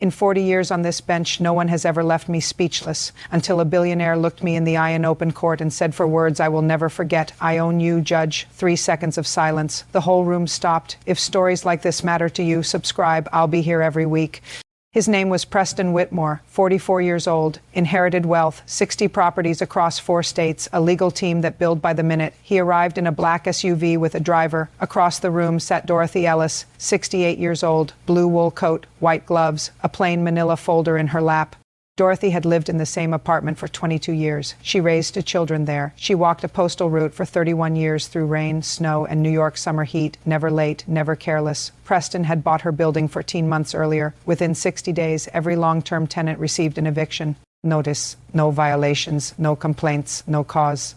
In 40 years on this bench, no one has ever left me speechless, until a billionaire looked me in the eye in open court and said, for words I will never forget, I own you, Judge. 3 seconds of silence. The whole room stopped. If stories like this matter to you, subscribe. I'll be here every week. His name was Preston Whitmore, 44 years old, inherited wealth, 60 properties across 4 states, a legal team that billed by the minute. He arrived in a black SUV with a driver. Across the room sat Dorothy Ellis, 68 years old, blue wool coat, white gloves, a plain manila folder in her lap. Dorothy had lived in the same apartment for 22 years. She raised 2 children there. She walked a postal route for 31 years through rain, snow, and New York summer heat, never late, never careless. Preston had bought her building 14 months earlier. Within 60 days, every long-term tenant received an eviction notice. No violations, no complaints, no cause.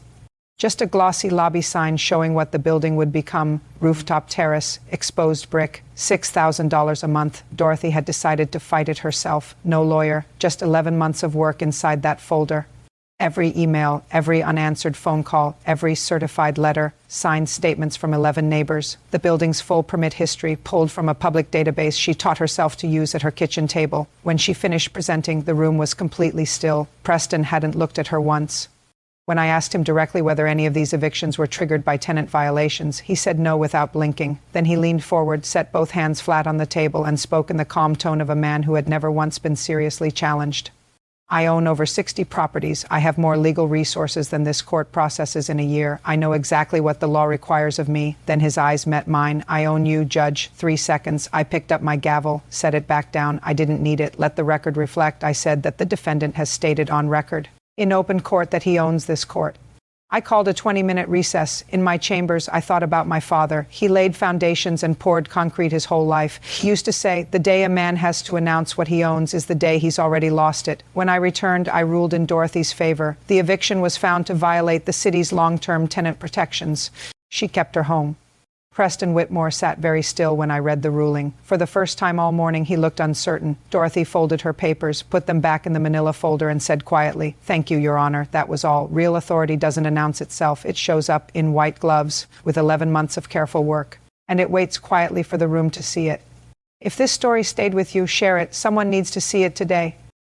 Just a glossy lobby sign showing what the building would become: rooftop terrace, exposed brick, $6,000 a month. Dorothy had decided to fight it herself. No lawyer, just 11 months of work inside that folder. Every email, every unanswered phone call, every certified letter, signed statements from 11 neighbors. The building's full permit history, pulled from a public database she taught herself to use at her kitchen table. When she finished presenting, the room was completely still. Preston hadn't looked at her once. When I asked him directly whether any of these evictions were triggered by tenant violations, he said no without blinking. Then he leaned forward, set both hands flat on the table, and spoke in the calm tone of a man who had never once been seriously challenged. I own over 60 properties. I have more legal resources than this court processes in a year. I know exactly what the law requires of me. Then his eyes met mine. I own you, Judge. 3 seconds. I picked up my gavel, set it back down. I didn't need it. Let the record reflect. I said that the defendant has stated on record, in open court, that he owns this court. I called a 20-minute recess. In my chambers, I thought about my father. He laid foundations and poured concrete his whole life. He used to say, the day a man has to announce what he owns is the day he's already lost it. When I returned, I ruled in Dorothy's favor. The eviction was found to violate the city's long-term tenant protections. She kept her home. Preston Whitmore sat very still when I read the ruling. For the first time all morning, he looked uncertain. Dorothy folded her papers, put them back in the manila folder, and said quietly, "Thank you, Your Honor. That was all. Real authority doesn't announce itself. It shows up in white gloves with 11 months of careful work. And it waits quietly for the room to see it. If this story stayed with you, share it. Someone needs to see it today."